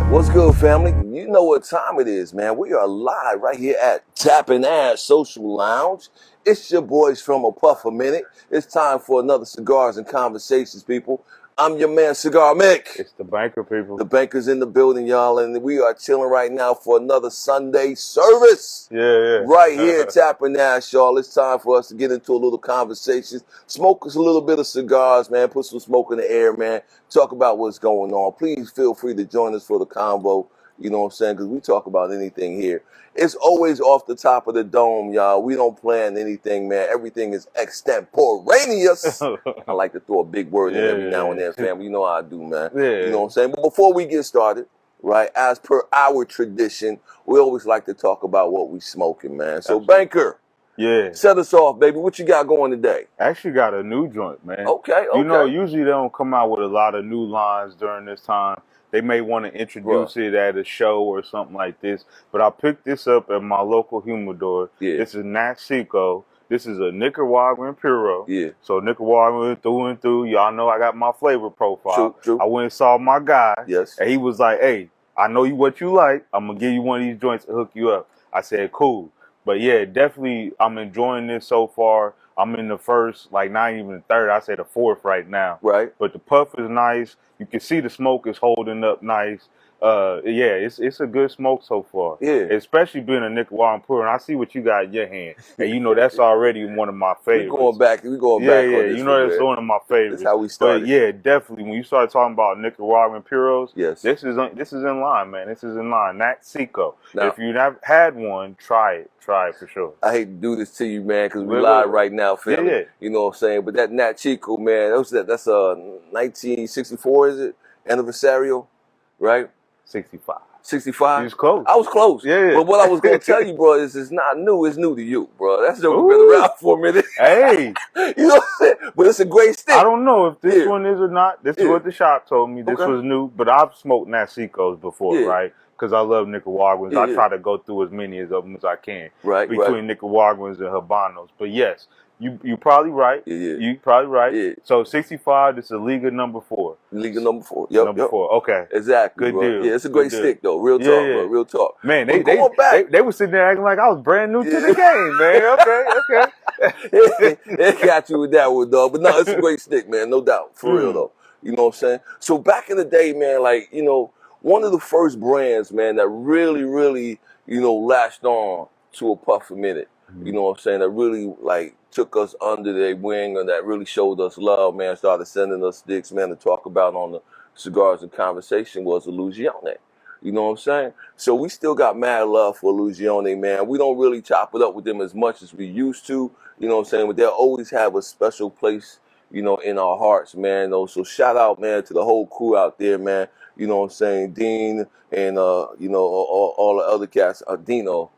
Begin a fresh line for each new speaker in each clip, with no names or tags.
What's good, family? You know what time it is, man. We are live right here at Tapping Ass Social Lounge. It's your boys from A Puff a Minute. It's time for another Cigars and Conversations, people. I'm your man, Cigar Mick.
It's the banker, people.
The banker's in the building, y'all, and we are chilling right now for another Sunday service.
Yeah.
Right here at Tapping Ass, y'all. It's time for us to get into a little conversation. Smoke us a little bit of cigars, man. Put some smoke in the air, man. Talk about what's going on. Please feel free to join us for the convo. You know what I'm saying? Because we talk about anything here. It's always off the top of the dome, y'all. We don't plan anything, man. Everything is extemporaneous. I like to throw a big word in every now and then, family. You know how I do, man.
Yeah.
You know what I'm saying? But before we get started, right, as per our tradition, we always like to talk about what we smoking, man. So, Banker,
Yeah.
set us off, baby. What you got going today?
Actually got a new joint, man.
Okay.
You know, usually they don't come out with a lot of new lines during this time. They may want to introduce it at a show or something like this. But I picked this up at my local humidor.
Yeah.
This is Nat Seco. This is a Nicaraguan Puro.
Yeah.
So Nicaraguan through and through. Y'all know I got my flavor profile.
True.
I went and saw my guy.
Yes.
And he was like, hey, I know what you like. I'm going to give you one of these joints to hook you up. I said, cool. But yeah, definitely I'm enjoying this so far. I'm in the first, like not even the third, I say the fourth right now.
Right.
But the puff is nice. You can see the smoke is holding up nice. Yeah, it's a good smoke so far.
Yeah.
Especially being a Nicaraguan Puro. And I see what you got in your hand. And you know that's already one of my favorites.
We going back on this.
Yeah, you know that's one of my favorites.
That's how we started.
But yeah, definitely. When you start talking about Nicaraguan Puros,
yes,
this is in line, man. This is in line. Nat Seco.
Now,
if you've never had one, try it. Try it for sure.
I hate to do this to you, man, because we live right now, family.
Yeah.
You know what I'm saying? But that Nat Chico, man, that's a 1964, is it? Anniversario, right?
65.
65?
You was close.
I was close.
Yeah.
But what I was going to tell you, bro, is it's not new. It's new to you, bro. That's joke been around for a minute.
Hey.
You know what I'm saying? But it's a great stick.
I don't know if this one is or not. This is what the shop told me. This was new. But I've smoked Nat Secos before, right? Because I love Nicaraguans. I try to go through as many of them as I can.
Right.
Between Nicaraguans and Habanos. But yes. You probably right.
Yeah.
You probably right.
Yeah.
So 65, this is Liga number 4.
Liga number 4. Yep.
Number 4. Okay.
Exactly.
Good
bro.
deal.
Yeah, it's a great stick though. Real talk, bro. Real talk.
Man, they were sitting there acting like I was brand new to the game, man. Okay.
They got you with that one, dog. But no, it's a great stick, man. No doubt. For real though. You know what I'm saying? So back in the day, man, like, you know, one of the first brands, man, that really, you know, latched on to a puff a minute. You know what I'm saying? That really, like, took us under their wing and that really showed us love, man. Started sending us sticks, man, to talk about on the Cigars and Conversation was Illusione. You know what I'm saying? So we still got mad love for Illusione, man. We don't really chop it up with them as much as we used to. You know what I'm saying? But they'll always have a special place, you know, in our hearts, man. So shout out, man, to the whole crew out there, man. You know what I'm saying? Dean and, you know, all the other cats. Dino.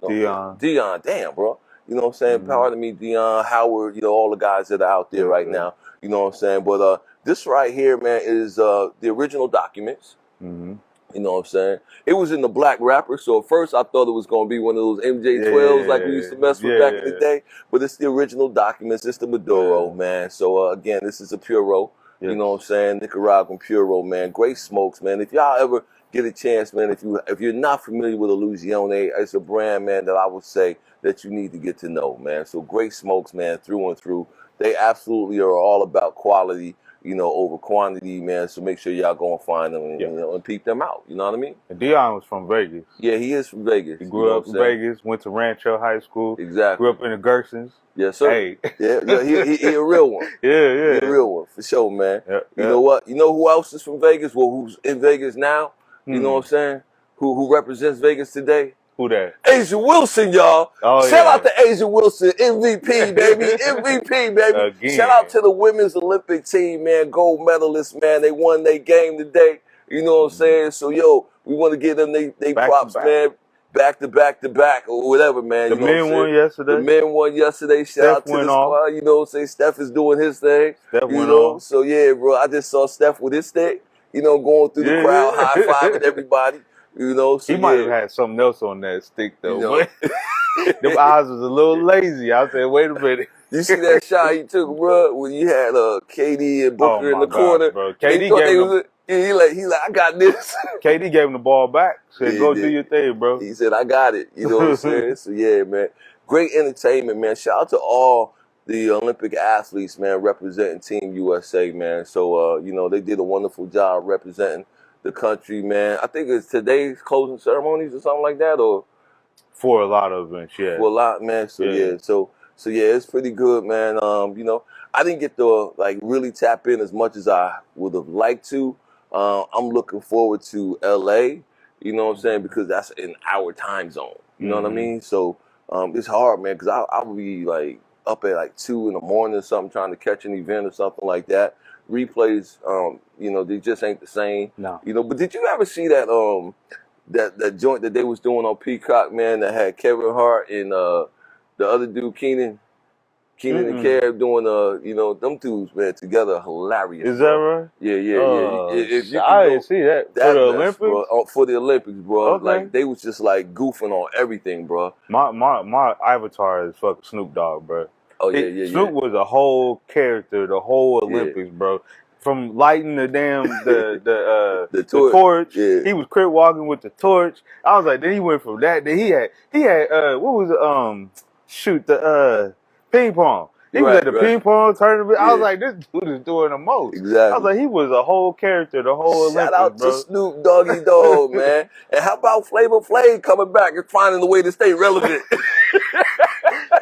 Dion,
damn, bro. You know what I'm saying? Pardon me, Dion, Howard, you know, all the guys that are out there right now. You know what I'm saying? But this right here, man, is the original documents. You know what I'm saying? It was in the black wrapper, so at first I thought it was going to be one of those MJ12s like we used to mess with back in the day. But it's the original documents. It's the Maduro, man. So, again, this is a Puro. You know what I'm saying? Nicaraguan Puro, man. Great smokes, man. If y'all ever get a chance, man, if you're not familiar with Illusione, it's a brand, man, that I would say that you need to get to know, man. So great smokes, man, through and through. They absolutely are all about quality, you know, over quantity, man. So make sure y'all go and find them and, you know, and peep them out. You know what I mean?
And Dion was from Vegas.
Yeah, he is from Vegas.
He grew up in Vegas, went to Rancho High School.
Exactly.
Grew up in the Gersons.
Yes, sir.
Hey.
Yeah, he a real one.
He
a real one, for sure, man. You know what? You know who else is from Vegas? Well, who's in Vegas now? You know what I'm saying? Who represents Vegas today?
Who that?
Asia Wilson, y'all. Shout out to Asia Wilson, MVP, baby. MVP, baby.
Again.
Shout out to the women's Olympic team, man. Gold medalists, man. They won their game today. You know what I'm saying? So, yo, we want to give them they props, man. Back to back or whatever, man.
The men won yesterday.
The men won yesterday. Shout out to the squad. You know what I'm saying? Steph is doing his thing.
Steph went off.
So, yeah, bro. I just saw Steph with his stick. You know, going through the crowd, high-fiving everybody. You know, so
he might have had something else on that stick, though. You know? Them eyes was a little lazy. I said, wait a minute.
You see that shot he took, bro, when you had KD and Booker in the corner?
Bro.
KD he like, I got this.
KD gave him the ball back. Said,
Yeah,
go
he
do
did.
your thing, bro.
He said, I got it. You know what I'm saying? So, yeah, man. Great entertainment, man. Shout out to all the Olympic athletes, man, representing Team USA, man. So, you know, they did a wonderful job representing the country, man. I think it's today's closing ceremonies or something like that, or
For a lot of events, yeah.
for a lot, man. So, yeah. So yeah, it's pretty good, man. You know, I didn't get to like really tap in as much as I would have liked to. I'm looking forward to LA, you know what I'm saying, because that's in our time zone. You know what I mean? So it's hard, man, because I would be like up at like 2 in the morning or something trying to catch an event or something like that. Replays, you know, they just ain't the same.
No.
You know, but did you ever see that that joint that they was doing on Peacock, man, that had Kevin Hart and the other dude, Keenan and Kev doing you know, them dudes, man, together, hilarious.
Is that right?
Yeah. If you can
I
go,
didn't see that. For
that
the
mess,
Olympics?
bro, for the Olympics, bro.
Okay.
Like they was just like goofing on everything, bro.
My avatar is fucking Snoop Dogg, bro.
Oh yeah.
Snoop was a whole character, the whole Olympics, bro. From lighting the damn the torch,
yeah.
he was crip walking with the torch. I was like, then he went from that. Then he had what was the ping pong. He was at the ping pong tournament. I was like, this dude is doing the most.
Exactly.
I was like, he was a whole character, the whole Olympics,
Shout out
bro.
to Snoop Doggy Dogg, man. And how about Flavor Flav coming back and finding a way to stay relevant?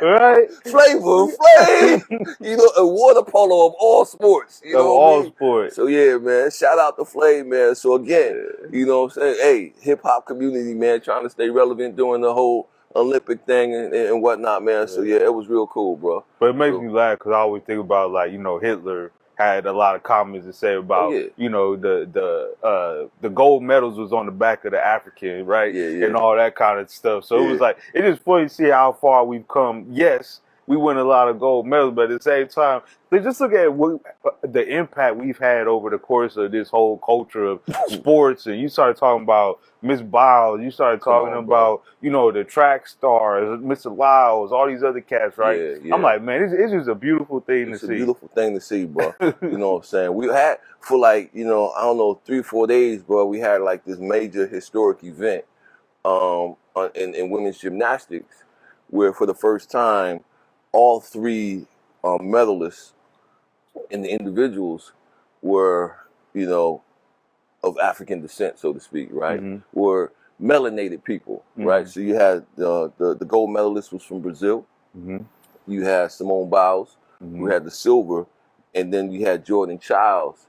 Right?
Flavor Flav, you know, a water polo of all sports. You know
all sports.
So yeah, man, shout out to Flav, man. So again, you know what I'm saying? Hey, hip hop community, man, trying to stay relevant during the whole Olympic thing and whatnot, man. So yeah, it was real cool, bro.
But it makes me laugh because I always think about, like, you know, Hitler had a lot of comments to say about, you know, the gold medals was on the back of the African, right? And all that kind of stuff. So it was like, it is funny to see how far we've come. Yes, we win a lot of gold medals, but at the same time, just look at the impact we've had over the course of this whole culture of sports. And you started talking about Miss Biles, you started talking about, you know, the track stars, Mr. Lyles, all these other cats, right? I'm like, man, it's just a beautiful thing to see.
It's a beautiful thing to see, bro. You know what I'm saying? We had, for like, you know, I don't know, 3 or 4 days, bro, we had like this major historic event in women's gymnastics where for the first time, all 3 medalists and the individuals were, you know, of African descent, so to speak, right? Were melanated people, right? So you had the gold medalist was from Brazil. You had Simone Biles, who had the silver, and then you had Jordan Childs,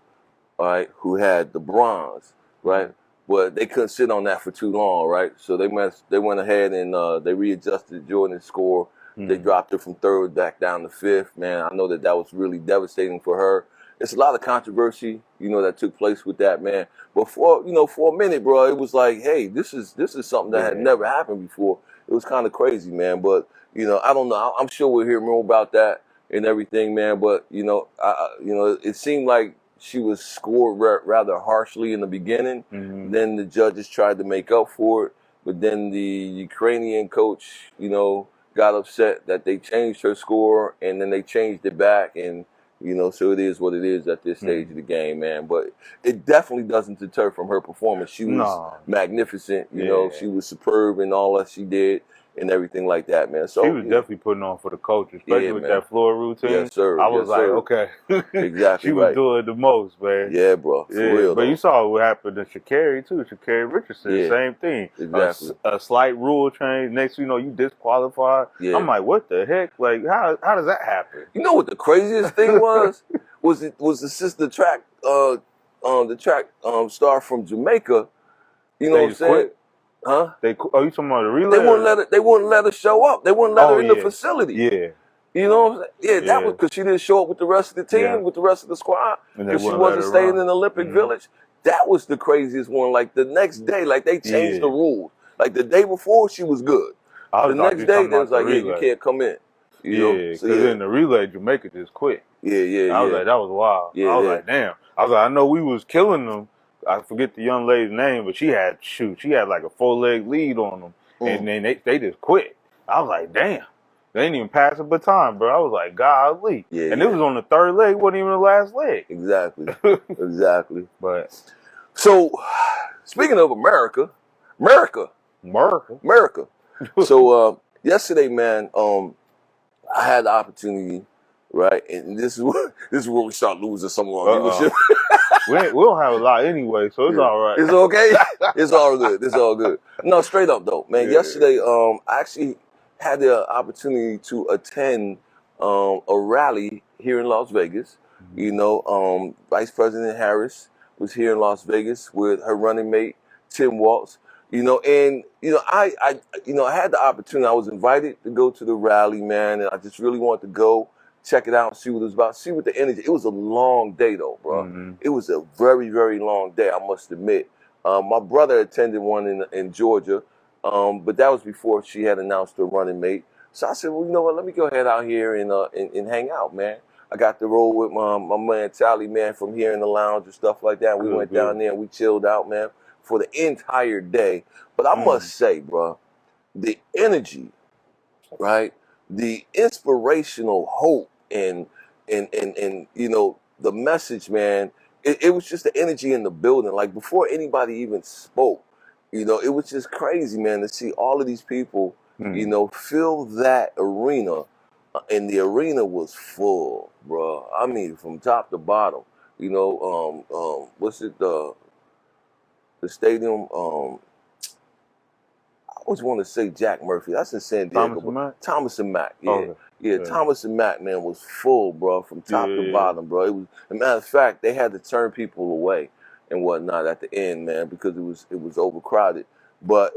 all right, who had the bronze, right? But they couldn't sit on that for too long, right? So they went ahead and they readjusted Jordan's score. They dropped her from 3rd back down to 5th. Man, I know that was really devastating for her. It's a lot of controversy, you know, that took place with that, man. But for a minute, bro, it was like, hey, this is something that had never happened before. It was kind of crazy, man. But you know, I don't know. I'm sure we'll hear more about that and everything, man. But you know, it seemed like she was scored rather harshly in the beginning. Then the judges tried to make up for it, but then the Ukrainian coach, you know, got upset that they changed her score, and then they changed it back, and you know, so it is what it is at this stage of the game, man. But it definitely doesn't deter from her performance. She was magnificent, you know, she was superb in all that she did and everything like that, man. So
she was definitely putting on for the coach, especially with that floor routine.
Yes, sir.
I was like, okay.
Exactly.
She was doing the most, man.
Yeah, bro. For real.
But you saw what happened to Sha'Carri, too. Sha'Carri Richardson, same thing.
Exactly.
A slight rule change. Next, you know, you disqualified. I'm like, what the heck? Like, how does that happen?
You know what the craziest thing was? was the sister track, star from Jamaica. You know what I'm saying?
Quit?
Huh?
You talking about the relay?
They wouldn't let her show up. They wouldn't let her in the facility.
Yeah.
You know what I'm saying? Yeah, that was because she didn't show up with the rest of the team, with the rest of the squad, because she wasn't staying in the Olympic Village. That was the craziest one. Like the next day, like they changed the rules. Like the day before, she was good. The next day, they was like, yeah, you can't come in. You know?
Because in the relay, Jamaica just quit. I was like, that was wild. I was like, damn. I was like, I know we was killing them. I forget the young lady's name, but she had like a 4-leg lead on them, and then they just quit. I was like, damn, they didn't even pass a baton, bro. I was like, golly, and it was on the 3rd leg, wasn't even the last leg.
Exactly, exactly.
But
So, speaking of America,
America.
So yesterday, man, I had the opportunity, right, and this is where we start losing some of our viewership.
we don't have a lot anyway, so it's all right.
It's okay. It's all good. It's all good. No, straight up though, man.
Yeah.
Yesterday, I actually had the opportunity to attend a rally here in Las Vegas. You know, Vice President Harris was here in Las Vegas with her running mate Tim Walz. You know, and I had the opportunity. I was invited to go to the rally, man, and I just really wanted to go check it out and see what it was about, see what the energy. It was a long day though, bro. It was a very, very long day, I must admit. My brother attended one in Georgia, but that was before she had announced her running mate. So I said, well, you know what? Let me go ahead out here and hang out, man. I got to roll with my man Tally, man, from here in the lounge and stuff like that. We went down there and we chilled out, man, for the entire day. But I must say, bro, the energy, right? The inspirational hope and you know, the message, man, it was just the energy in the building. Like before anybody even spoke, you know, it was just crazy, man, to see all of these people, you know, fill that arena. And the arena was full, bro. I mean, from top to bottom. You know, what's it, the stadium, I always want to say Jack Murphy. That's in San Diego. Thomas and Mack. Yeah. Okay. Yeah, Thomas and Mack, man, was full, bro, from top to bottom, bro. It was, as a matter of fact, they had to turn people away and whatnot at the end, man, because it was overcrowded. But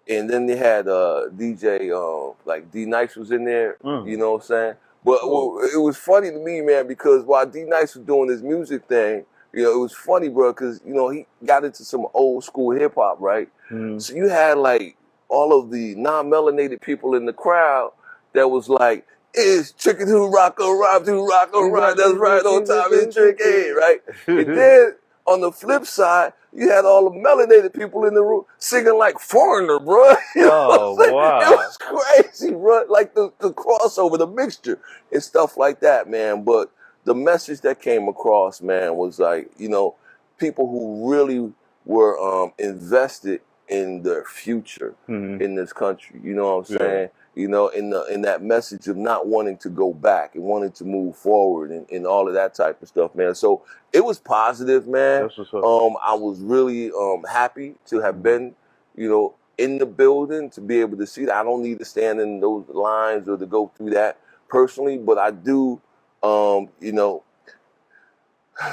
and then they had DJ like D Nice was in there, you know what I'm saying? But it was funny to me, man, because while D Nice was doing his music thing, you know, it was funny, bro, because, you know, he got into some old school hip hop, right? So you had like all of the non-melanated people in the crowd that was like, it's chicken to rock or rock to rock or rock. That's right, on time and tricky, right? And then on the flip side, you had all the melanated people in the room singing like Foreigner, bro. You know wow. It was crazy, bro. Like the crossover, the mixture and stuff like that, man. But the message that came across, man, was like, you know, people who really were invested in their future in this country. You know what I'm saying? You know, in that message of not wanting to go back and wanting to move forward and all of that type of stuff, man. So it was positive, man. I was really happy to have been, you know, in the building to be able to see that. I don't need to stand in those lines or to go through that personally, but I do, you know,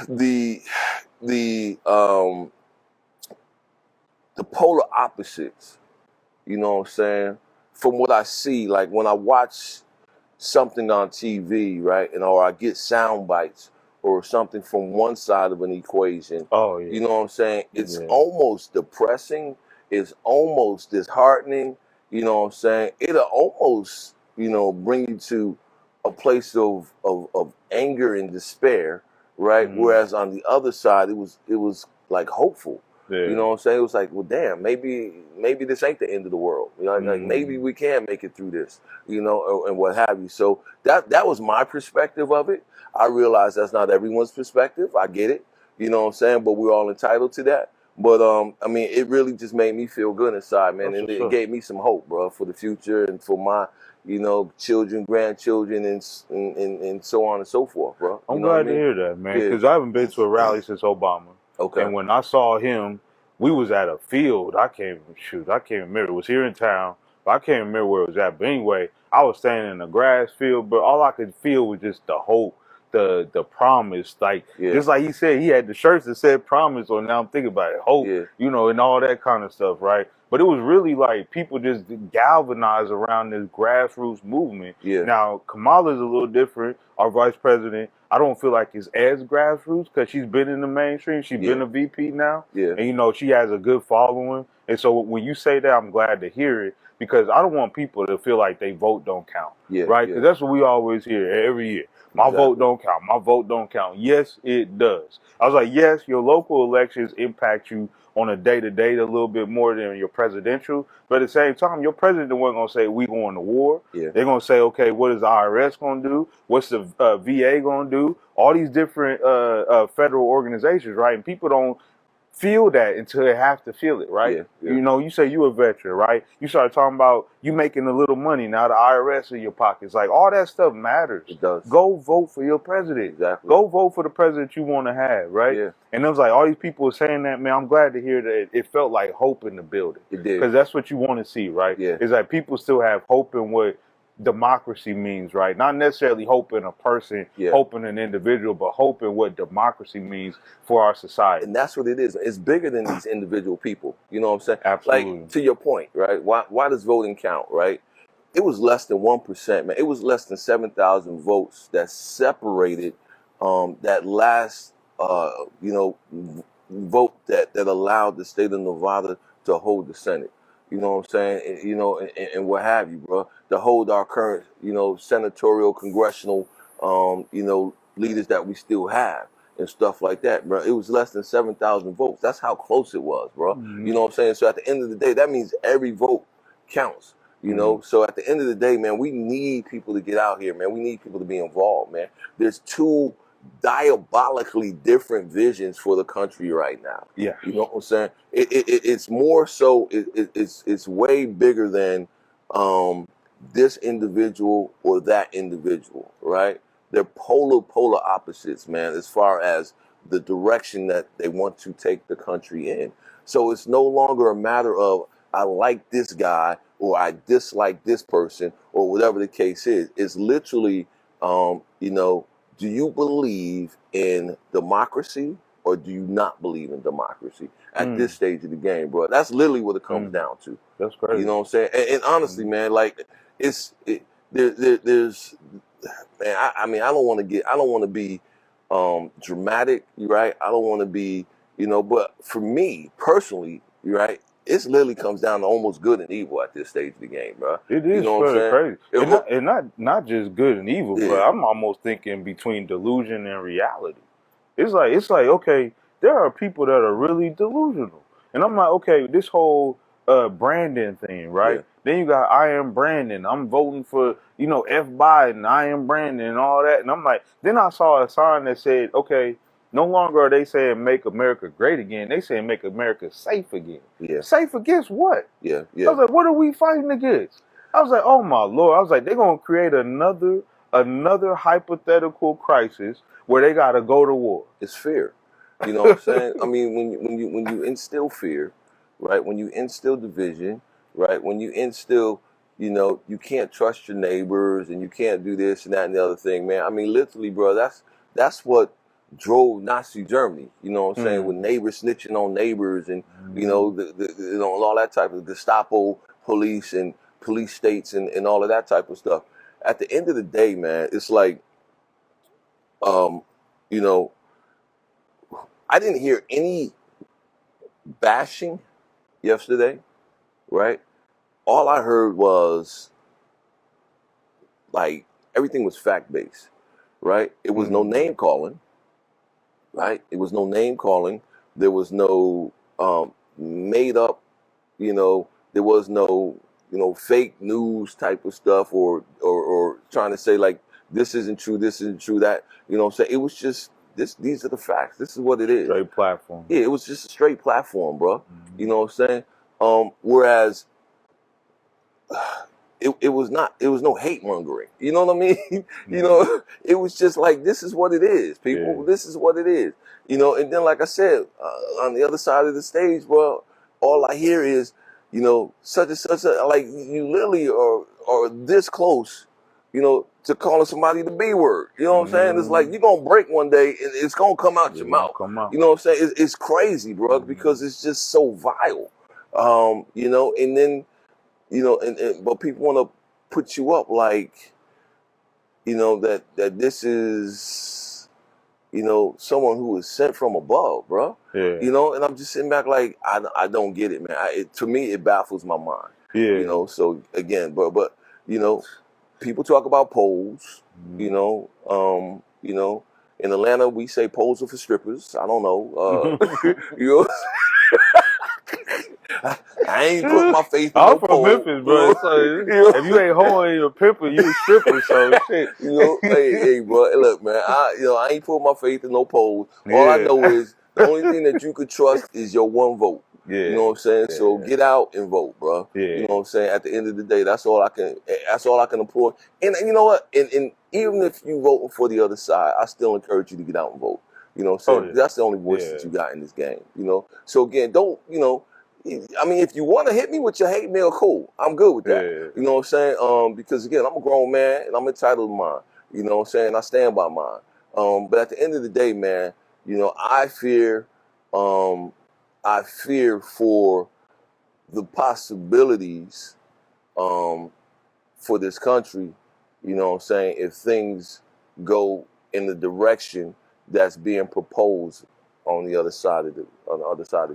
the polar opposites, you know what I'm saying? From what I see, like when I watch something on TV, right, and or I get sound bites or something from one side of an equation, you know what I'm saying? It's almost depressing. It's almost disheartening. You know what I'm saying? It'll almost, you know, bring you to a place of anger and despair, right? Whereas on the other side, it was like hopeful. You know what I'm saying? It was like, well, damn, maybe this ain't the end of the world. You know, like maybe we can make it through this, you know, and what have you. So that was my perspective of it. I realize that's not everyone's perspective. I get it. You know what I'm saying? But we're all entitled to that. But I mean, it really just made me feel good inside, man, and it gave me some hope, bro, for the future and for my, you know, children, grandchildren, and so on and so forth, bro.
I'm glad to hear that, man, because I haven't been to a rally since Obama.
Okay.
And when I saw him, we was at a field. I can't remember. It was here in town, but I can't remember where it was at. But anyway, I was standing in a grass field, but all I could feel was just the hope, the promise. Like just like he said, he had the shirts that said promise on. Now I'm thinking about it, hope, you know, and all that kind of stuff, right? But it was really like people just galvanized around this grassroots movement. Now Kamala's a little different. Our vice president, I don't feel like it's as grassroots because she's been in the mainstream. She's been a VP now. And, you know, she has a good following. And so when you say that, I'm glad to hear it because I don't want people to feel like their vote don't count. Right? Because that's what we always hear every year. My vote don't count. My vote don't count. Yes, it does. I was like, yes, your local elections impact you on a day-to-day a little bit more than your presidential. But at the same time, your president wasn't going to say, we going to war. They're going to say, okay, what is the IRS going to do? What's the VA going to do? All these different federal organizations, right? And people don't feel that until they have to feel it, right?
Yeah, yeah.
You know, you say you a veteran, right? You start talking about you making a little money, now the IRS in your pockets. Like, all that stuff matters.
It does.
Go vote for your president.
Exactly.
Go vote for the president you want to have, right?
Yeah.
And it was like, all these people saying that, man, I'm glad to hear that it felt like hope in the building.
It did.
Because that's what you want to see, right?
Yeah.
It's like people still have hope in what democracy means, right? Not necessarily hope in a person, hope in an individual, but hope in what democracy means for our society.
And that's what it is. It's bigger than these individual people. You know what I'm saying?
Absolutely.
Like, to your point, right? Why does voting count, right? It was less than 1%, man. It was less than 7,000 votes that separated that last, vote that allowed the state of Nevada to hold the Senate. You know what I'm saying? And what have you, bro, to hold our current, senatorial, congressional, leaders that we still have and stuff like that, bro. It was less than 7,000 votes. That's how close it was, bro.
Mm-hmm.
You know what I'm saying? So at the end of the day, that means every vote counts. You know, so at the end of the day, man, we need people to get out here, man. We need people to be involved, man. There's two diabolically different visions for the country right now.
Yeah.
You know what I'm saying? It's more so, it's way bigger than this individual or that individual, right? They're polar opposites, man, as far as the direction that they want to take the country in. So it's no longer a matter of, I like this guy or I dislike this person or whatever the case is. It's literally, do you believe in democracy or do you not believe in democracy at this stage of the game, bro? That's literally what it comes down to.
That's crazy.
You know what I'm saying? And honestly, man, like there's, man, I mean, I don't want to be dramatic, right? I don't want to be, but for me personally, right, it literally comes down to almost good and evil at this stage of the game, bro.
It is crazy. And not just good and evil, but I'm almost thinking between delusion and reality. It's like, okay, there are people that are really delusional. And I'm like, okay, this whole Brandon thing, right? Yeah. Then you got I am Brandon. I'm voting for, F. Biden, I am Brandon and all that. And I'm like, then I saw a sign that said, okay, no longer are they saying make America great again. They saying make America safe again.
Yeah.
Safe against what?
Yeah.
I was like, what are we fighting against? I was like, oh my Lord. I was like, they're going to create another hypothetical crisis where they got to go to war.
It's fear. You know what I'm saying? I mean, when you instill fear, right? When you instill division, right? When you instill, you can't trust your neighbors and you can't do this and that and the other thing, man. I mean, literally, bro, that's what drove Nazi Germany, you know what I'm saying, with neighbors snitching on neighbors and, all that type of Gestapo police and police states and all of that type of stuff. At the end of the day, man, it's like, I didn't hear any bashing yesterday, right? All I heard was, like, everything was fact-based, right? It was no name calling. Right? It was no name calling. There was no made up, there was no, fake news type of stuff or trying to say like, this isn't true, that, what I'm saying? It was just, these are the facts. This is what it is.
Straight platform.
Yeah, it was just a straight platform, bro. You know what I'm saying? Whereas it was no hate mongering. You know what I mean? It was just like, this is what it is, people. Yeah. This is what it is. And then, like I said, on the other side of the stage, bro, all I hear is, such and such, like, you literally are this close, to calling somebody the B word. You know what I'm saying? It's like, you're going to break one day and it's going to come out your mouth. You know what I'm saying? It's crazy, bro, because it's just so vile. And then, but people want to put you up like, that this is, someone who is sent from above, bro.
Yeah.
And I'm just sitting back like, I don't get it, man. To me, it baffles my mind.
Yeah.
So again, but people talk about polls. In Atlanta we say polls are for strippers. I don't know. I ain't put my faith in
I'm from Memphis, bro. So if you ain't hoeing your pimper, you a stripper. So shit.
Hey, bro. Look, man. I ain't put my faith in no polls. All I know is The only thing that you could trust is your one vote.
Yeah.
You know what I'm saying?
Yeah.
So get out and vote, bro.
Yeah.
You know what I'm saying? At the end of the day, that's all I can implore. And you know what? And even if you voting for the other side, I still encourage you to get out and vote. You know what I'm saying?
Oh, yeah.
That's the only voice that you got in this game. You know? So again, don't, you know, I mean, if you want to hit me with your hate mail, cool. I'm good with that.
Yeah.
You know what I'm saying? Because again, I'm a grown man and I'm entitled to mine. You know what I'm saying? I stand by mine. But at the end of the day, man, you know, I fear for the possibilities for this country, you know what I'm saying, if things go in the direction that's being proposed on the other side of the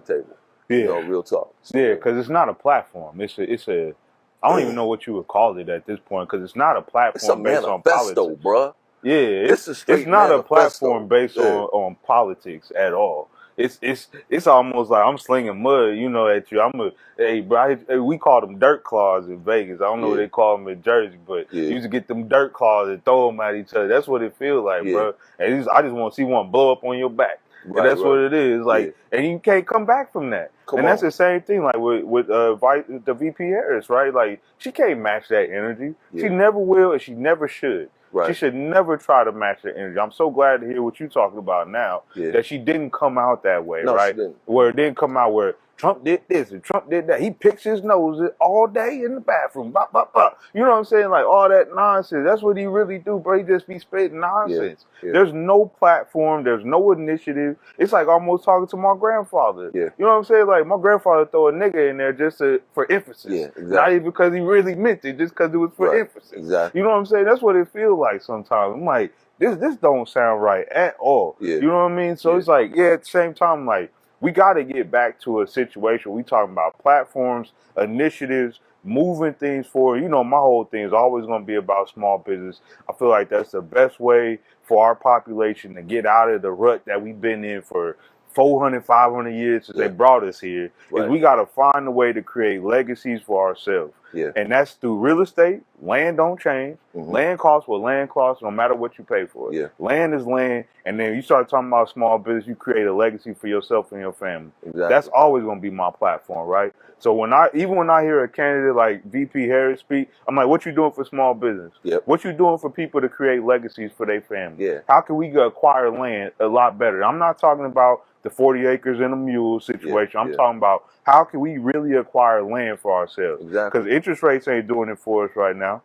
table.
Yeah.
You know, real talk. So,
yeah, because it's not a platform. It's a I don't even know what you would call it at this point, because it's not a platform
it's a
based on
manifesto,
politics.
bruh.
Yeah,
it's
not a platform based
yeah.
on politics at all. It's almost like I'm slinging mud, you know, at you. Hey, bro, we call them dirt claws in Vegas. I don't know what they call them in Jersey, but you used to get them dirt claws and throw them at each other. That's what it feels like, bro. And I just want to see one blow up on your back. Right, and that's what it is. Like, and you can't come back from that. That's the same thing, like with the VP Harris, right? Like, she can't match that energy. She never will, and she never should. Right. She should never try to match the energy. I'm so glad to hear what you're talking about now, that she didn't come out that way, right? Where it didn't come out where Trump did this and Trump did that. He picks his nose all day in the bathroom. Bah, bah, bah. You know what I'm saying? Like, all that nonsense. That's what he really do, bro. He just be spitting nonsense. There's no platform. There's no initiative. It's like almost talking to my grandfather. You know what I'm saying? Like, my grandfather throw a nigga in there just for emphasis. Not even because he really meant it, just because it was for emphasis. You know what I'm saying? That's what it feels like sometimes. I'm like, this don't sound right at all. You know what I mean? So it's like, at the same time, like, we got to get back to a situation. We talking about platforms, initiatives, moving things forward. You know, my whole thing is always going to be about small business. I feel like that's the best way for our population to get out of the rut that we've been in for 400, 500 years since they brought us here. Is we got to find a way to create legacies for ourselves. And that's through real estate. Land don't change. Land costs what land costs, no matter what you pay for it. Land is land. And then you start talking about small business, you create a legacy for yourself and your family. That's always going to be my platform, right? So when I hear a candidate like VP Harris speak, I'm like, what you doing for small business? What you doing for people to create legacies for their family? How can we acquire land a lot better? I'm not talking about the 40 acres and a mule situation. I'm talking about how can we really acquire land for ourselves? Because interest rates ain't doing it for us right now.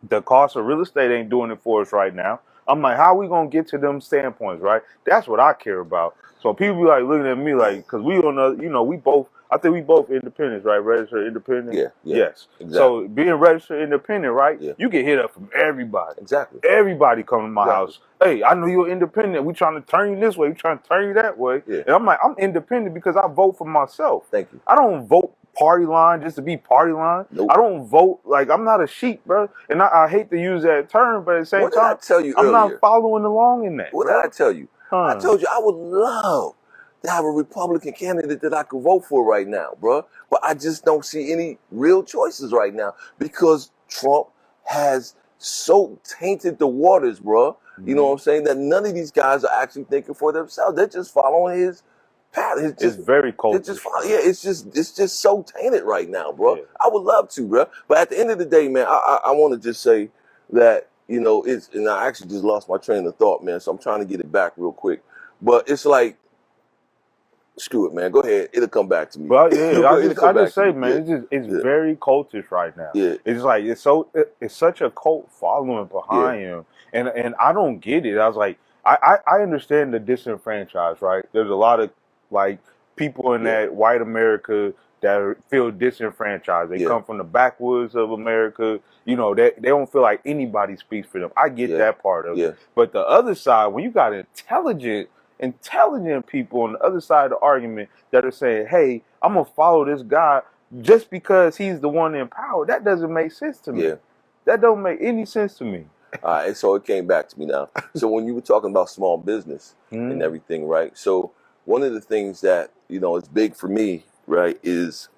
The cost of real estate ain't doing it for us right now. I'm like, how are we going to get to them standpoints, right? That's what I care about. So people be like looking at me like, because we on the, you know, I think we both independents, right? Registered independent? Yes. Exactly. So being registered independent, right? You get hit up from everybody. Everybody come to my house. Hey, I know you're independent. We trying to turn you this way. We trying to turn you that way. And I'm like, I'm independent because I vote for myself.
Thank you.
I don't vote party line just to be party line. I don't vote, like, I'm not a sheep, bro. And I hate to use that term, but at the same time,
I tell you
I'm not following along in that.
What did I tell you? I told you I would love to have a Republican candidate that I could vote for right now, bro. But I just don't see any real choices right now because Trump has so tainted the waters, bro. You know what I'm saying? That none of these guys are actually thinking for themselves. They're just following his path.
It's very cold.
It's just so tainted right now, bro. I would love to, bro. But at the end of the day, man, I want to just say that, you know, and I actually just lost my train of thought, man. So I'm trying to get it back real quick. But it's like, screw it, man. Go ahead. It'll come back to me.
Well, I just say, man, it's very cultish right now. It's like it's such a cult following behind him, and I don't get it. I was like, I understand the disenfranchised, right? There's a lot of like people in that white America that feel disenfranchised. They come from the backwoods of America. You know, they don't feel like anybody speaks for them. I get that part of it. But the other side, when you got intelligent people on the other side of the argument that are saying, hey, I'm going to follow this guy just because he's the one in power, that doesn't make sense to me. That don't make any sense to me.
All right, so it came back to me now. So when you were talking about small business and everything, right? So one of the things that, you know, is big for me, right, is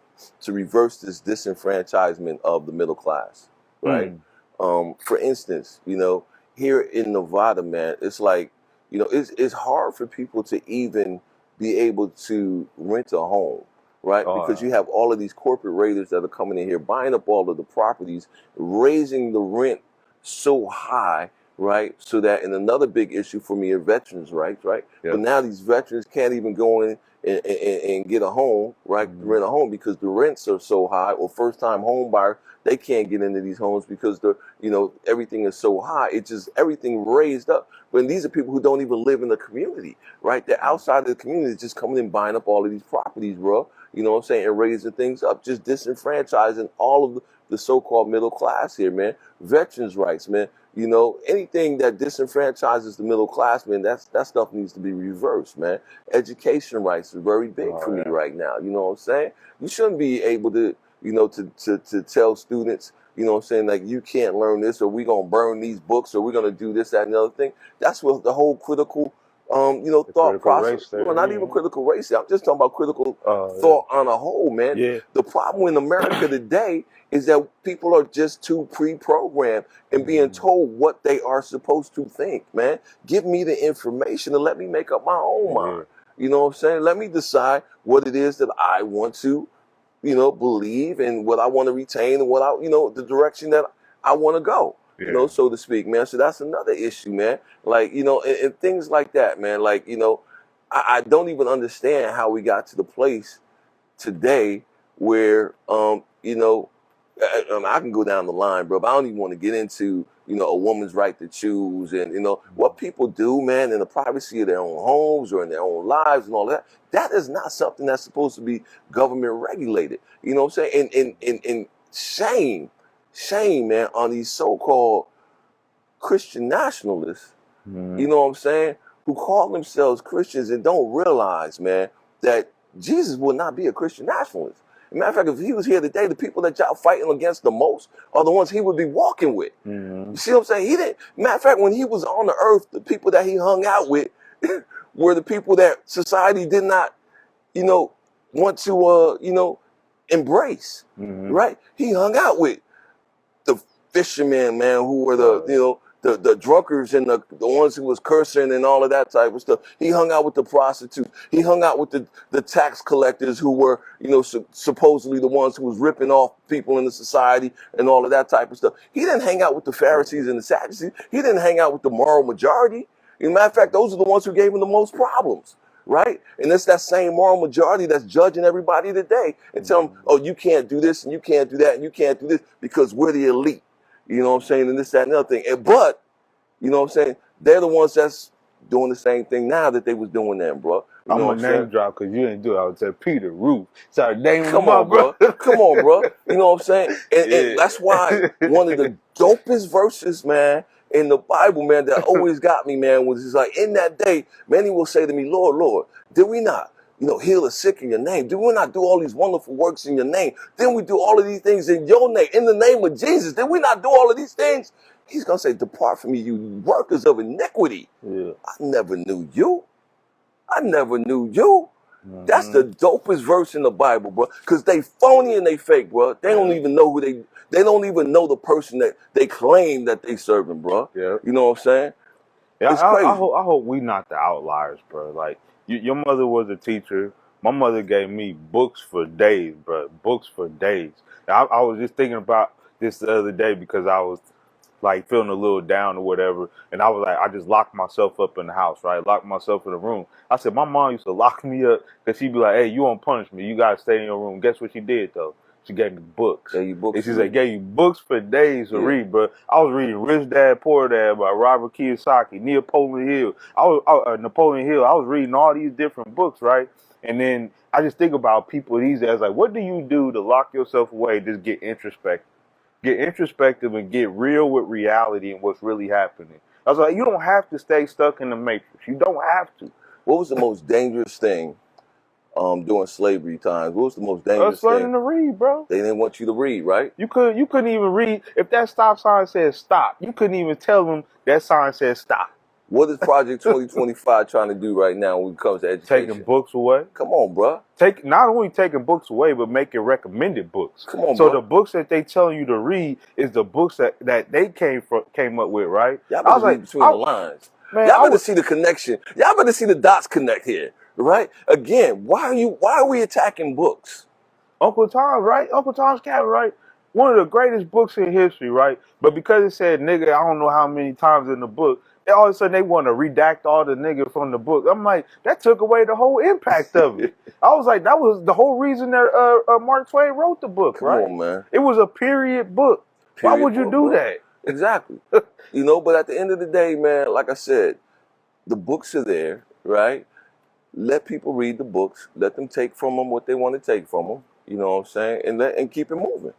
to reverse this disenfranchisement of the middle class, right? For instance, you know, here in Nevada, man, it's like, you know, it's hard for people to even be able to rent a home, right? Because you have all of these corporate raiders that are coming in here, buying up all of the properties, raising the rent so high, right? So that, and another big issue for me are veterans' rights, right?
Yep.
But now these veterans can't even go in and get a home, right? Rent a home because the rents are so high, or first-time home buyers, they can't get into these homes because everything is so high. It's just everything raised up. But these are people who don't even live in the community, right? They're outside of the community, just coming in, buying up all of these properties, bro. You know what I'm saying? And raising things up, just disenfranchising all of the so-called middle class here, man. Veterans' rights, man. You know, anything that disenfranchises the middle class, man, that stuff needs to be reversed, man. Education rights is very big for me right now. You know what I'm saying? You shouldn't be able to, to tell students, you know what I'm saying, like, you can't learn this, or we're going to burn these books, or we're going to do this, that, and the other thing. That's what the whole critical, thought process. Well, not even critical race. I'm just talking about critical thought on a whole, man.
Yeah.
The problem in America today is that people are just too pre-programmed and being told what they are supposed to think, man. Give me the information and let me make up my own mind. You know what I'm saying? Let me decide what it is that I want to, believe, and what I want to retain, and what the direction that I want to go, so to speak, man. So that's another issue, man. Like, and things like that, man. Like, I don't even understand how we got to the place today where, I can go down the line, bro, but I don't even want to get into, a woman's right to choose and, what people do, man, in the privacy of their own homes or in their own lives and all that. That is not something that's supposed to be government regulated. You know what I'm saying? And shame, man, on these so-called Christian nationalists, you know what I'm saying, who call themselves Christians and don't realize, man, that Jesus would not be a Christian nationalist. Matter of fact, if he was here today, the people that y'all fighting against the most are the ones he would be walking with. You see what I'm saying? He didn't. Matter of fact, when he was on the earth, the people that he hung out with were the people that society did not, want to, embrace. Right? He hung out with the fishermen, man, who were the drunkards and the ones who was cursing and all of that type of stuff. He hung out with the prostitutes. He hung out with the tax collectors who were, supposedly the ones who was ripping off people in the society and all of that type of stuff. He didn't hang out with the Pharisees and the Sadducees. He didn't hang out with the moral majority. As a matter of fact, those are the ones who gave him the most problems. Right? And it's that same moral majority that's judging everybody today and tell them, oh, you can't do this and you can't do that and you can't do this because we're the elite. You know what I'm saying? And this, that, and the other thing. But, you know what I'm saying? They're the ones that's doing the same thing now that they was doing then, bro.
I'm going to name drop because you didn't do it. I would say Peter Roof. Sorry, name
Come on, bro. Come on, bro. You know what I'm saying? And that's why one of the dopest verses, man, in the Bible, man, that always got me, man, was just like, in that day, many will say to me, Lord, Lord, did we not, heal the sick in your name? Did we not do all these wonderful works in your name? Didn't we do all of these things in your name, in the name of Jesus? Did we not do all of these things? He's going to say, depart from me, you workers of iniquity. I never knew you. I never knew you. That's the dopest verse in the Bible, bro. Because they phony and they fake, bro. They don't even know who they don't even know the person that they claim that they serving, bro. You know what I'm saying?
Yeah, I hope we not the outliers, bro. Like, your mother was a teacher. My mother gave me books for days, bro. Books for days. I was just thinking about this the other day because I was like feeling a little down or whatever. And I was like, I just locked myself up in the house, right? Locked myself in the room. I said, my mom used to lock me up because she'd be like, hey, you won't punish me. You got to stay in your room. Guess what she did, though? She gave me books.
Gave you books.
And she said, gave you books for days to read, bro. I was reading Rich Dad, Poor Dad by Robert Kiyosaki, Napoleon Hill. Napoleon Hill. I was reading all these different books, right? And then I just think about people these days, like, what do you do to lock yourself away? Just get introspective. Get introspective and get real with reality and what's really happening. I was like, you don't have to stay stuck in the matrix. You don't have to.
What was the most dangerous thing during slavery times? What was the most dangerous thing?
Learning to read, bro.
They didn't want you to read, right?
You couldn't even read. If that stop sign said stop, you couldn't even tell them that sign said stop.
What is Project 2025 trying to do right now when it comes to education?
Taking books away.
Come on, bro.
Not only taking books away, but making recommended books.
Come on,
so
bro.
The books that they telling you to read is the books that they came up with, right?
Y'all better read between the lines. Man, y'all better see the connection. Y'all better see the dots connect here. right? Again, why are we attacking books?
Uncle Tom's, right? Uncle Tom's Cabin, right? One of the greatest books in history, right? But because it said nigga, I don't know how many times in the book, all of a sudden they want to redact all the nigga from the book. I'm like, that took away the whole impact of it. I was like, that was the whole reason that Mark Twain wrote the book,
Come
right?
on, man.
It was a period book. Why would you do that?
Exactly. But at the end of the day, man, like I said, the books are there, right? Let people read the books. Let them take from them what they want to take from them. You know what I'm saying? And keep it moving.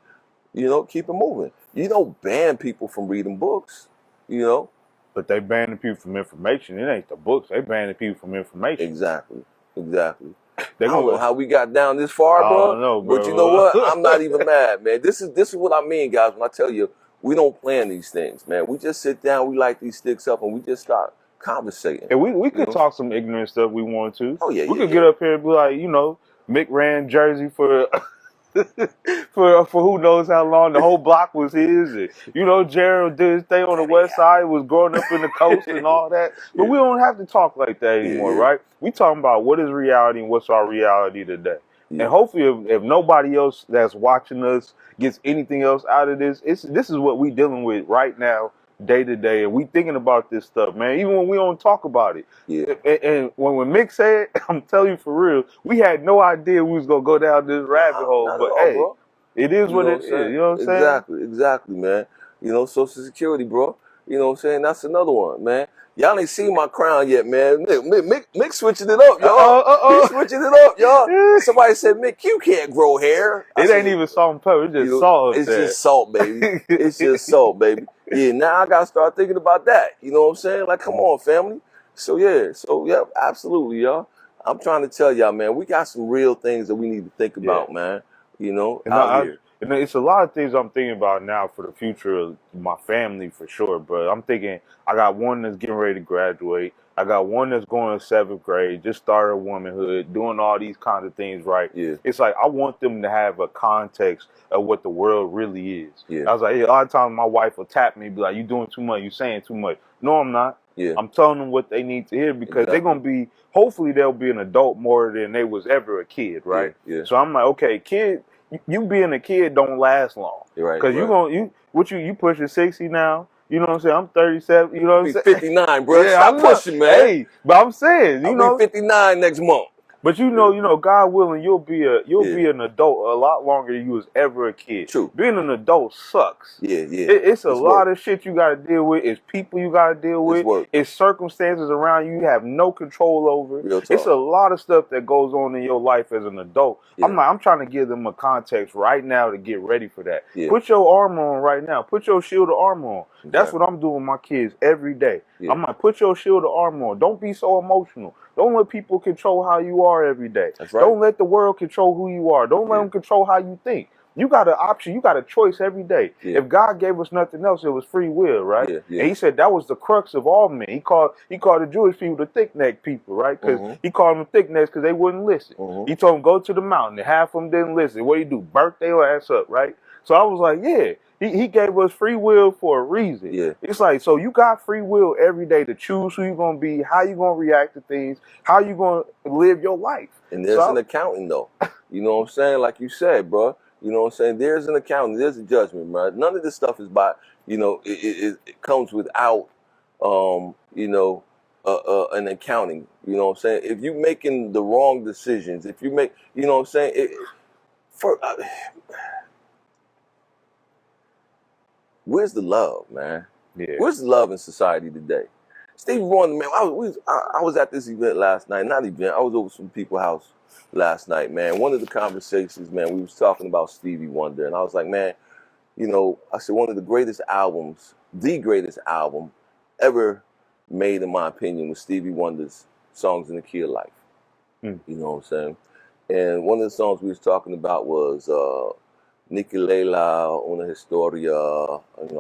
Keep it moving. You don't ban people from reading books,
But they banning people from information. It ain't the books. They banning people from information.
Exactly.
They
I don't know how we got down this far, bro.
I don't know, bro.
But you know what? I'm not even mad, man. This is what I mean, guys, when I tell you we don't plan these things, man. We just sit down, we light these sticks up, and we just start conversating.
And we could talk some ignorant stuff we want to.
Oh, yeah,
we could get up here and be like, Mick ran Jersey for for who knows how long. The whole block was his. And, Gerald did his thing on the west side, was growing up in the coast and all that. But we don't have to talk like that anymore, right? We talking about what is reality and what's our reality today. Yeah. And hopefully if nobody else that's watching us gets anything else out of this, this is what we dealing with right now, day to day, and we thinking about this stuff, man. Even when we don't talk about it.
Yeah.
And when Mick said, I'm telling you for real, we had no idea we was gonna go down this rabbit hole. But hey, bro. It is what it is. You know what I'm saying?
Exactly, man. Social Security, bro. You know what I'm saying? That's another one, man. Y'all ain't seen my crown yet, man. Mick switching it up, y'all. He's switching it up, y'all. Somebody said, Mick, you can't grow hair.
It ain't even salt and pepper. It's just salt.
It's just salt, baby. It's just salt, baby. Yeah, now I got to start thinking about that. You know what I'm saying? Like, come on, family. So, yeah, absolutely, y'all. I'm trying to tell y'all, man, we got some real things that we need to think about, man. Out here.
And it's a lot of things I'm thinking about now for the future of my family, for sure. But I'm thinking I got one that's getting ready to graduate. I got one that's going to 7th grade, just started womanhood, doing all these kinds of things, right?
Yeah.
It's like I want them to have a context of what the world really is.
Yeah.
I was like, a lot of times my wife will tap me and be like, you doing too much, you saying too much. No, I'm not.
Yeah.
I'm telling them what they need to hear because they're going to be, hopefully they'll be an adult more than they was ever a kid, right?
Yeah.
So I'm like, okay, kid, you being a kid don't last long.
Right.
Because you pushing 60 now. You know what I'm saying? I'm 37. You know what I'm saying?
59, bro.
Yeah,
Stop pushing, man.
Hey, but I'm saying,
I'll be 59 next month.
But God willing, you'll be an adult a lot longer than you was ever a kid.
True.
Being an adult sucks.
Yeah.
It's a lot of shit you got to deal with. It's people you got to deal with. It's circumstances around you have no control over.
Real talk.
It's a lot of stuff that goes on in your life as an adult. Yeah. I'm trying to give them a context right now to get ready for that.
Yeah.
Put your armor on right now. Put your shield of armor on. Exactly. That's what I'm doing with my kids every day. Yeah. I'm like, put your shield of armor on. Don't be so emotional. Don't let people control how you are every day.
That's right.
Don't let the world control who you are. Don't let them control how you think. You got an option. You got a choice every day. Yeah. If God gave us nothing else, it was free will, right?
Yeah.
And he said that was the crux of all men. He called the Jewish people the thick-necked people, right? Because he called them thick-necks because they wouldn't listen. He told them, go to the mountain. And half of them didn't listen. What do you do? Burnt their ass up, right? So I was like, yeah. He gave us free will for a reason.
Yeah.
It's like, so you got free will every day to choose who you're going to be, how you're going to react to things, how you're going to live your life.
And there's an accounting, though. You know what I'm saying? Like you said, bro. You know what I'm saying? There's an accounting. There's a judgment, bro. None of this stuff is by, it comes without, an accounting. You know what I'm saying? If you're making the wrong decisions, if you make, you know what I'm saying? Where's the love, man?
Yeah.
Where's the love in society today? Stevie Wonder, man, I was at this event last night. Not event, I was over some people's house last night, man. One of the conversations, man, we was talking about Stevie Wonder. And I was like, man, I said one of the greatest albums, the greatest album ever made, in my opinion, was Stevie Wonder's Songs in the Key of Life. You know what I'm saying? And one of the songs we was talking about was Niki Leila, Una Historia,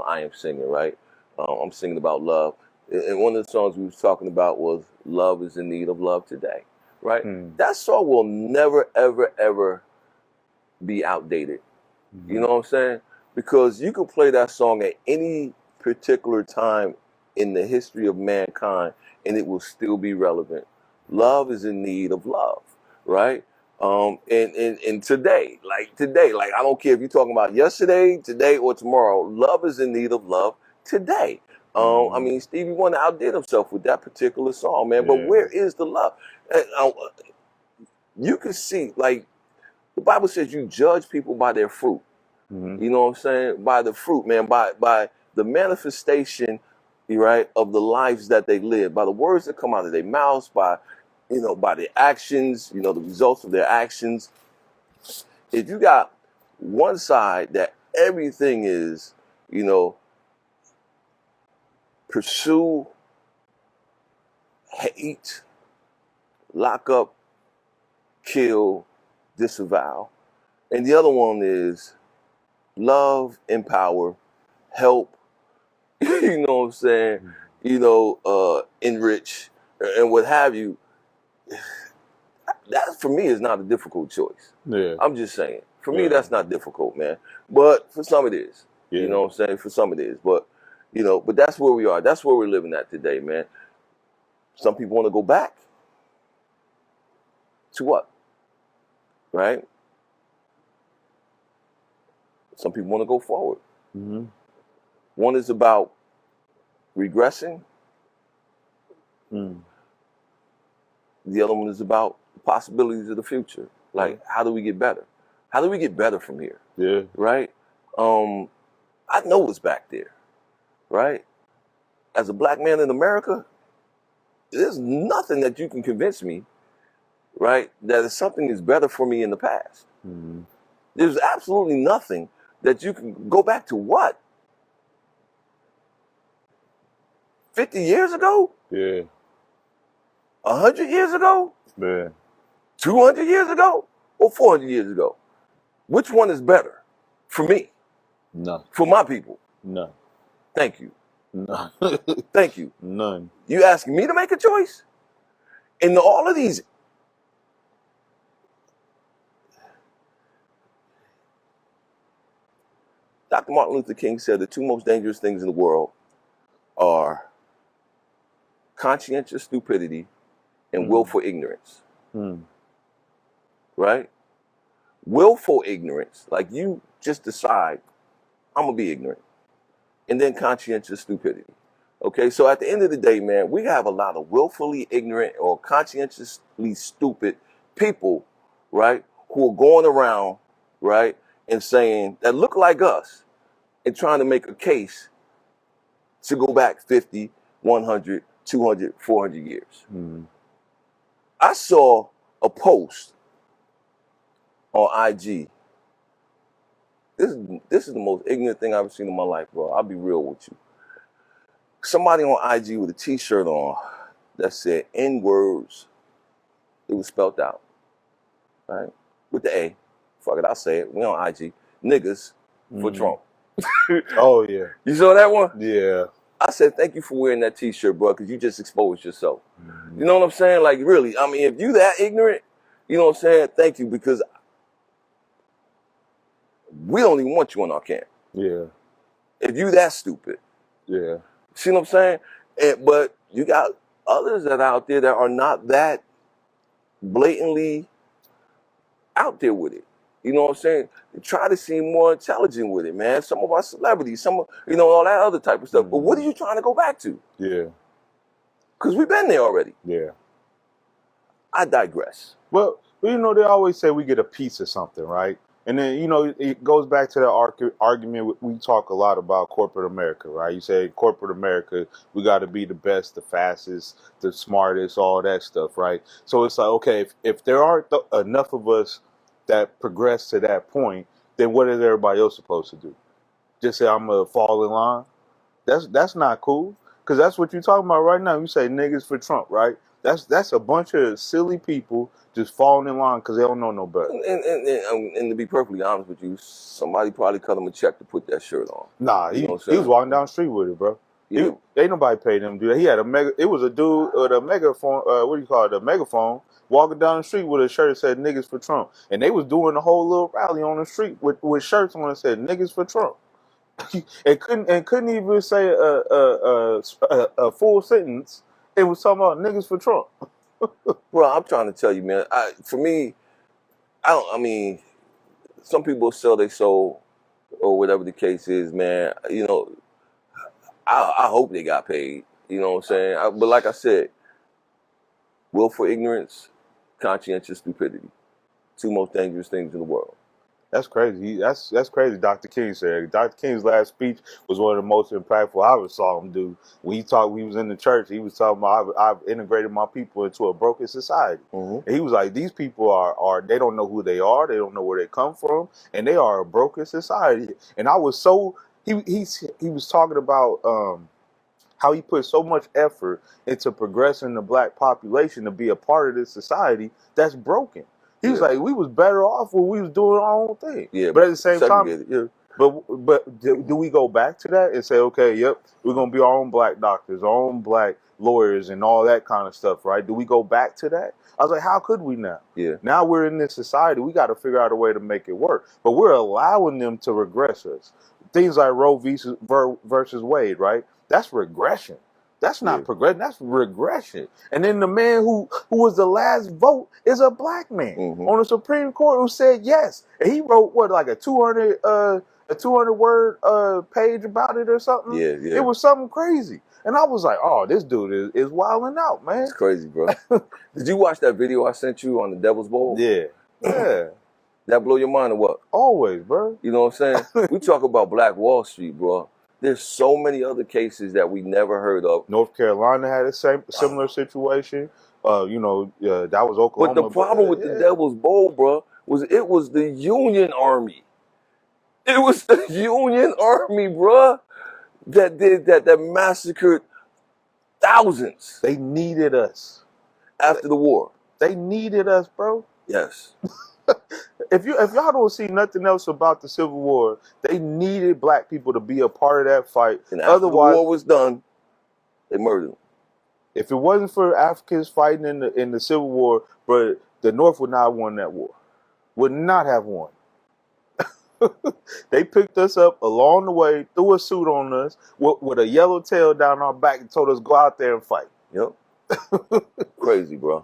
I Am Singing, right? I'm singing about love. And one of the songs we was talking about was Love is in Need of Love Today, right? That song will never, ever, ever be outdated. You know what I'm saying? Because you can play that song at any particular time in the history of mankind and it will still be relevant. Love is in need of love, right? And today, like I don't care if you're talking about yesterday, today, or tomorrow. Love is in need of love today. I mean, Stevie Wonder outdid himself with that particular song, man. But
Yeah.
where is the love? You can see, like the Bible says, you judge people by their fruit. You know what I'm saying? By the fruit, man. By the manifestation, right, of the lives that they live, by the words that come out of their mouths, by by their actions, the results of their actions. If you got one side that everything is, pursue, hate, lock up, kill, disavow, and the other one is love, empower, help, you know what I'm saying, enrich, and what have you, that for me is not a difficult choice.
Yeah.
I'm just saying. For me, that's not difficult, man. But for some it is.
Yeah.
You know what I'm saying? For some it is. But, but that's where we are. That's where we're living at today, man. Some people want to go back to what? Right? Some people want to go forward. One is about regressing. The other one is about the possibilities of the future. Like, how do we get better? How do we get better from here?
Yeah.
Right? I know what's back there. Right? As a black man in America, there's nothing that you can convince me, right, that is something that's better for me in the past. There's absolutely nothing that you can go back to what? 50 years ago?
Yeah.
100 years ago?
Yeah.
200 years ago? Or 400 years ago? Which one is better for me?
None.
For my people?
None.
Thank you.
None.
Thank you.
None.
You asking me to make a choice? And all of these, Dr. Martin Luther King said the two most dangerous things in the world are conscientious stupidity and willful ignorance. Right? Willful ignorance, like you just decide, I'm going to be ignorant. And then conscientious stupidity. Okay, so at the end of the day, man, we have a lot of willfully ignorant or conscientiously stupid people, right, who are going around, right, and saying, that look like us, and trying to make a case to go back 50, 100, 200, 400 years. I saw a post on IG. This is the most ignorant thing I've ever seen in my life, bro. I'll be real with you. Somebody on IG with a t-shirt on that said N-words. It was spelled out, right? With the A. Fuck it, I'll say it. We on IG. Niggas for Trump.
Oh, yeah.
You saw that one?
Yeah.
I said, thank you for wearing that t-shirt, bro, because you just exposed yourself. You know what I'm saying? Like, really, I mean, if you that ignorant, you know what I'm saying? Thank you, because we don't even want you in our camp.
Yeah.
If you that stupid.
Yeah.
See what I'm saying? But you got others that are out there that are not that blatantly out there with it. You know what I'm saying? They try to seem more intelligent with it, man. Some of our celebrities, some of, all that other type of stuff. But what are you trying to go back to?
Yeah.
Because we've been there already.
Yeah.
I digress.
Well, they always say we get a piece of something, right? And then, it goes back to the argument. We talk a lot about corporate America, right? You say corporate America, we got to be the best, the fastest, the smartest, all that stuff, right? So it's like, okay, if there aren't enough of us that progress to that point, then what is everybody else supposed to do? Just say, I'm going to fall in line? That's not cool, because that's what you're talking about right now. You say niggas for Trump, right? That's a bunch of silly people just falling in line because they don't know no better.
And to be perfectly honest with you, somebody probably cut him a check to put that shirt on.
Nah, he was walking down the street with it, bro. Ain't nobody paid him to do that. He had it was a dude with a megaphone, what do you call it, a megaphone, walking down the street with a shirt that said niggas for Trump. And they was doing a whole little rally on the street with shirts on that said niggas for Trump. and couldn't even say a full sentence. It was talking about niggas for Trump.
Bro, I'm trying to tell you, man. For me, I mean, some people sell their soul or whatever the case is, man. You know, I hope they got paid. You know what I'm saying? But like I said, willful ignorance, conscientious stupidity. Two most dangerous things in the world.
That's crazy. That's crazy. Dr. King said. Dr. King's last speech was one of the most impactful I ever saw him do. When he talked, we was in the church. He was talking about I've integrated my people into a broken society. And he was like, these people are they don't know who they are. They don't know where they come from, and they are a broken society. And I was so he was talking about how he put so much effort into progressing the black population to be a part of this society that's broken. He was like, we was better off when we was doing our own thing.
Yeah,
but at the same time,
yeah.
but do we go back to that and say, okay, yep, we're gonna be our own black doctors, our own black lawyers, and all that kind of stuff, right? Do we go back to that? I was like, how could we now?
Yeah.
Now we're in this society, we got to figure out a way to make it work. But we're allowing them to regress us. Things like Roe versus Wade, right? That's regression. That's not progression. That's regression. And then the man who was the last vote is a black man on the Supreme Court who said yes. And he wrote what, like a 200 word page about it or something.
Yeah, yeah.
It was something crazy. And I was like, oh, this dude is wilding out, man.
It's crazy, bro. Did you watch that video I sent you on the Devil's Bowl?
Yeah. Yeah.
That blow your mind or what?
Always, bro.
You know what I'm saying? We talk about Black Wall Street, bro. There's so many other cases that we never heard of.
North Carolina had a similar situation. That was Oklahoma.
But the problem with the Devil's Bowl, bro, was it was the Union Army. It was the Union Army, bro, that massacred thousands.
They needed us
after the war.
They needed us, bro.
Yes.
If y'all don't see nothing else about the Civil War, they needed black people to be a part of that fight.
And after otherwise, the war was done, they murdered them. If
it wasn't for Africans fighting in the Civil War, but the North would not have won that war. Would not have won. They picked us up along the way, threw a suit on us with a yellow tail down our back and told us go out there and fight.
Yep. Crazy, bro.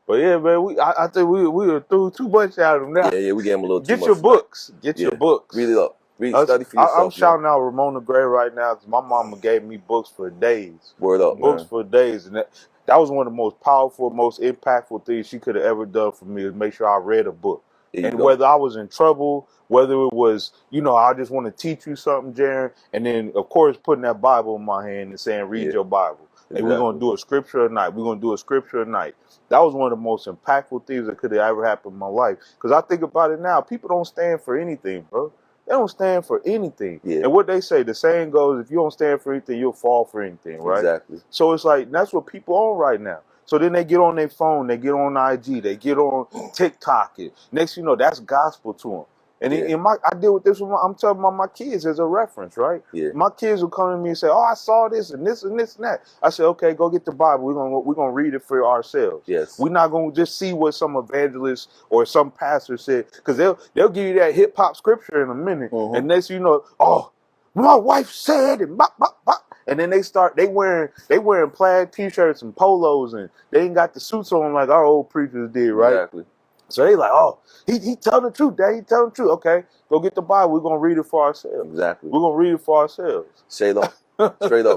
But yeah, man, I think we threw too much out of them now.
Yeah, we gave them a little too much.
Get your books. Get your books.
Read it up. Study for yourself.
I'm shouting out Ramona Gray right now because my mama gave me books for days.
Word up,
books for days. And that was one of the most powerful, most impactful things she could have ever done for me, is make sure I read a book. And whether I was in trouble, whether it was, I just want to teach you something, Jaron, and then, of course, putting that Bible in my hand and saying, read your Bible. Exactly. And we're going to do a scripture a night. We're going to do a scripture a night. That was one of the most impactful things that could have ever happened in my life. Because I think about it now, people don't stand for anything, bro. They don't stand for anything. Yeah. And what they say, the saying goes, if you don't stand for anything, you'll fall for anything, right?
Exactly.
So it's like, that's what people on right now. So then they get on their phone, they get on IG, they get on TikTok. And next thing you know, that's gospel to them. And I deal with this with I'm talking about my kids as a reference, right?
Yeah.
My kids will come to me and say, "Oh, I saw this and this and this and that." I say, "Okay, go get the Bible. We're gonna read it for ourselves.
Yes.
We're not gonna just see what some evangelist or some pastor said, because they'll give you that hip hop scripture in a minute, and next you know, oh, my wife said, and bop, bop, bop. And then they wearing plaid t-shirts and polos, and they ain't got the suits on like our old preachers did, right?
Exactly.
So they like, oh, he tell the truth, Dad. He tell the truth. Okay, go get the Bible. We're gonna read it for ourselves.
Exactly.
We're gonna read it for ourselves.
Straight up,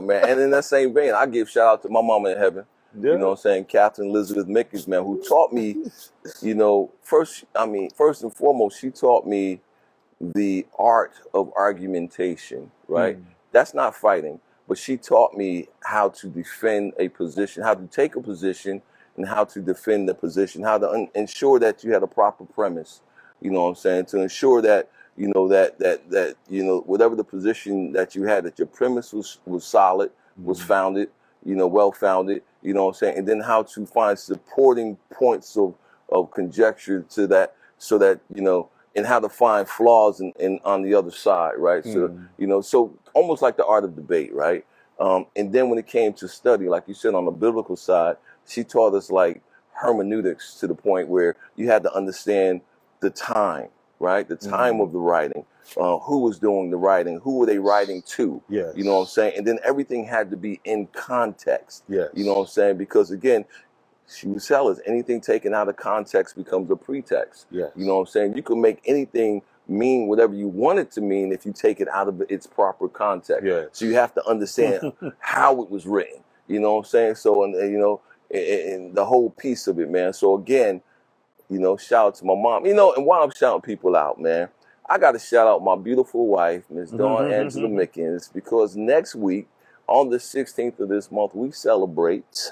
man. And in that same vein, I give shout out to my mama in heaven. Yeah. You know what I'm saying? Catherine Elizabeth Mickens, man, who taught me, first and foremost, she taught me the art of argumentation, right? That's not fighting, but she taught me how to defend a position, how to take a position, and how to defend the position, how to ensure that you had a proper premise, you know what I'm saying, to ensure that, whatever the position that you had, that your premise was solid, was founded, well-founded, you know what I'm saying, and then how to find supporting points of conjecture to that, so that, and how to find flaws in on the other side, right? So, so almost like the art of debate, right? And then when it came to study, like you said, on the biblical side, she taught us like hermeneutics, to the point where you had to understand the time, right? The time of the writing, who was doing the writing, who were they writing to?
Yes.
You know what I'm saying? And then everything had to be in context.
Yes.
You know what I'm saying? Because again, she would tell us anything taken out of context becomes a pretext.
Yes.
You know what I'm saying? You can make anything mean whatever you want it to mean if you take it out of its proper context.
Yes.
So you have to understand how it was written. You know what I'm saying? So, and you know, and the whole piece of it, man. So again, you know, shout out to my mom. You know, and while I'm shouting people out, man, I got to shout out my beautiful wife, Miss Dawn Angela Mickens, because next week, on the 16th of this month, we celebrate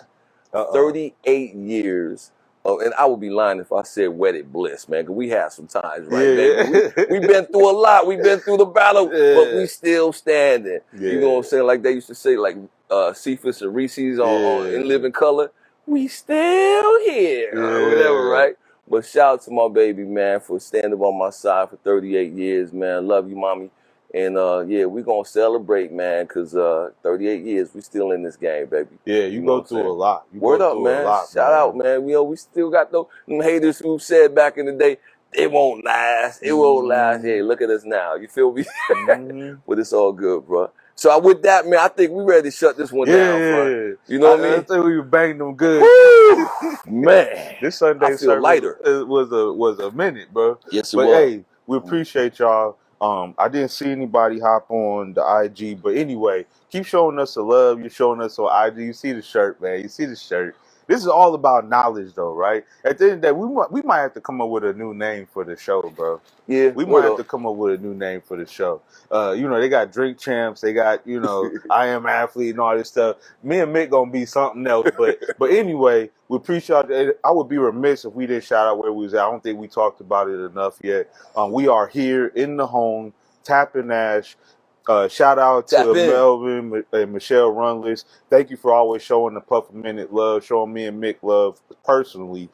38 years. And I would be lying if I said wedded bliss, man, because we had some times, right, man? We've been through a lot. We've been through the battle, but we still standing. You know what I'm saying? Like they used to say, like Cephas and Reese's on In Living Color. We still here, or whatever, right? But shout out to my baby, man, for standing by my side for 38 years, man. Love you, mommy. And yeah, we're going to celebrate, man, because 38 years, we still in this game, baby.
Yeah, you go through a lot.
Word up, man. Shout out, man. You know, we still got them haters who said back in the day, it won't last. It won't last. Hey, look at us now. You feel me? But it's all good, bro. So with that, man, I think we ready to shut this one down, bro. You know what I mean?
I think we banged them good.
Woo! Man.
This Sunday
service lighter.
was a minute, bro.
Yes, it
but
was.
Hey, we appreciate y'all. I didn't see anybody hop on the IG, but anyway, keep showing us the love. You're showing us on IG. You see the shirt, man. You see the shirt. This is all about knowledge, though, right? At the end of the day, we might have to come up with a new name for the show, bro.
Yeah,
we might have to come up with a new name for the show. You know, they got Drink Champs, they got, you know, I Am Athlete and all this stuff. Me and Mick gonna be something else, but anyway, we appreciate it. I would be remiss if we didn't shout out where we was at. I don't think we talked about it enough yet. We are here in the home, Tapping Ash. Shout out to Melvin and Michelle Runless. Thank you for always showing the Puff a Minute love, showing me and Mick love personally.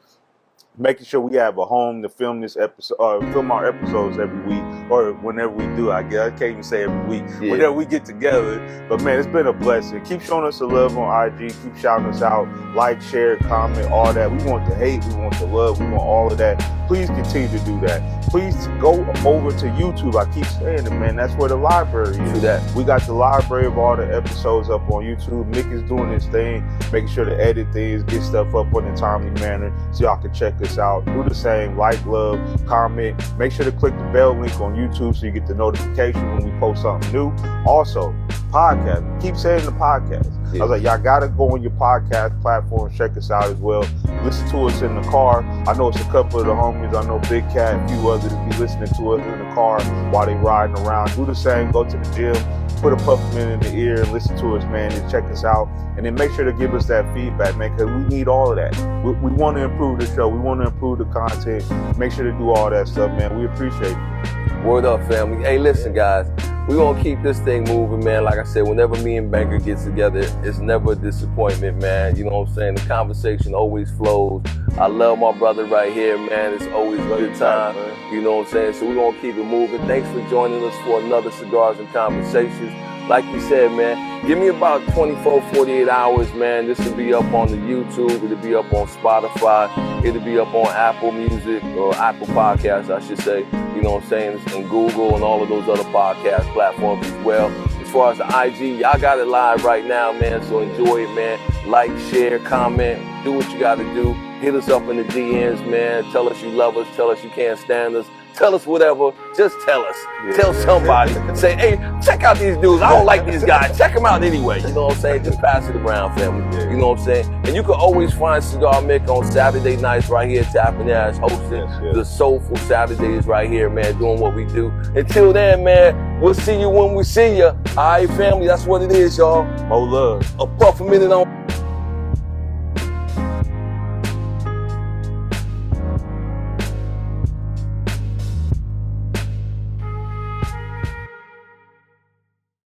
Making sure we have a home to film this episode, film our episodes every week, or whenever we do. I guess I can't even say every week. Yeah. Whenever we get together. But man, it's been a blessing. Keep showing us the love on IG. Keep shouting us out. Like, share, comment, all that. We want the hate. We want the love. We want all of that. Please continue to do that. Please go over to YouTube. I keep saying it, man. That's where the library is. We got the library of all the episodes up on YouTube. Mick is doing his thing, making sure to edit things, get stuff up in a timely manner, so y'all can check us out. Do the same. Like, love, comment. Make sure to click the bell link on YouTube so you get the notification when we post something new. Also, podcast. Keep saying the podcast. I was like, y'all gotta go on your podcast platform, check us out as well. Listen to us in the car. I know it's a couple of the homies. I know Big Cat, a few others be listening to us in the car while they riding around. Do the same. Go to the gym. Put a Puffman in the ear and listen to us, man, and check us out. And then make sure to give us that feedback, man, because we need all of that. We want to improve the show. We want to improve the content. Make sure to do all that stuff, man. We appreciate it.
Word up, family. Hey, listen, guys. We're going to keep this thing moving, man. Like I said, whenever me and Banker gets together, it's never a disappointment, man. You know what I'm saying? The conversation always flows. I love my brother right here, man. It's always a good time. You know what I'm saying? So we're going to keep it moving. Thanks for joining us for another Cigars and Conversations. Like you said, man, give me about 24, 48 hours, man. This will be up on the YouTube. It'll be up on Spotify. It'll be up on Apple Music, or Apple Podcasts, I should say. You know what I'm saying? And Google and all of those other podcast platforms as well. As far as the IG, y'all got it live right now, man. So enjoy it, man. Like, share, comment. Do what you got to do. Hit us up in the DMs, man. Tell us you love us. Tell us you can't stand us. Tell us whatever. Just tell us. Tell somebody. Say, hey, check out these dudes. I don't like these guys. Check them out anyway. You know what I'm saying? Just pass it around, family. You know what I'm saying? And you can always find Cigar Mick on Saturday nights right here at Tapping Ash, hosting the Soulful Saturdays right here, man, doing what we do. Until then, man, we'll see you when we see you. All right, family, that's what it is, y'all.
More love.
A Puff a Minute on.